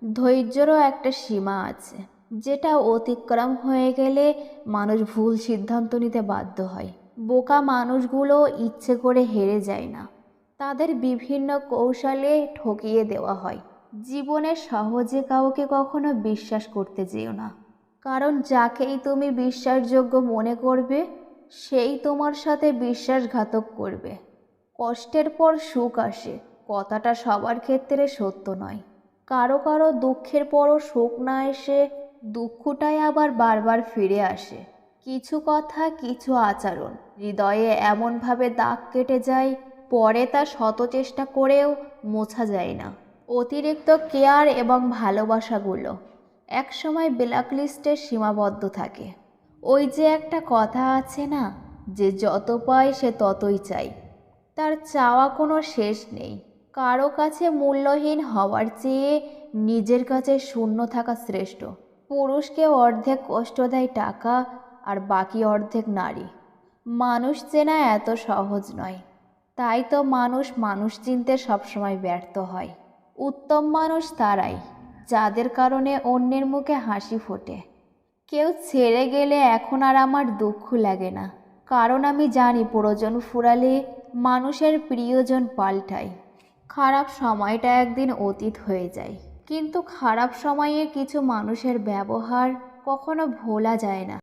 ধৈর্যেরও একটা সীমা আছে, যেটা অতিক্রম হয়ে গেলে মানুষ ভুল সিদ্ধান্ত নিতে বাধ্য হয়। বোকা মানুষগুলো ইচ্ছে করে হেরে যায় না, তাদের বিভিন্ন কৌশলে ঠকিয়ে দেওয়া হয়। জীবনে সহজে কাউকে কখনো বিশ্বাস করতে যেও না, কারণ যাকেই তুমি বিশ্বাসযোগ্য মনে করবে সেই তোমার সাথে বিশ্বাসঘাতক করবে। কষ্টের পর সুখ আসে, কথাটা সবার ক্ষেত্রে সত্য নয়। কারো কারো দুঃখের পরও সুখ না এসে দুঃখটাই আবার বারবার ফিরে আসে। কিছু কথা, কিছু আচরণ হৃদয়ে এমনভাবে দাগ কেটে যায়, পরে তা শত চেষ্টা করেও মোছা যায় না। অতিরিক্ত কেয়ার এবং ভালোবাসাগুলো একসময় ব্ল্যাকলিস্টে সীমাবদ্ধ থাকে। ওই যে একটা কথা আছে না, যে যত পায় সে ততই চায়। তার চাওয়া কোনো শেষ নেই। কারো কাছে মূল্যহীন হওয়ার চেয়ে নিজের কাছে শূন্য থাকা শ্রেষ্ঠ। পুরুষকে অর্ধেক কষ্ট দেয় টাকা, আর বাকি অর্ধেক নারী। মানুষ চেনা এত সহজ নয়, তাই তো মানুষ মানুষ চিনতে সবসময় ব্যর্থ হয়। উত্তম মানুষ তারাই যাদের কারণে অন্যের মুখে হাসি ফোটে। কেউ ছেড়ে গেলে এখন আর আমার দুঃখ লাগে না, কারণ আমি জানি প্রয়োজন ফুরালে মানুষের প্রিয়জন পাল্টায়। খারাপ সময়টা একদিন অতীত হয়ে যায়, কিন্তু খারাপ সময়ে কিছু মানুষের ব্যবহার কখনো ভোলা যায় না।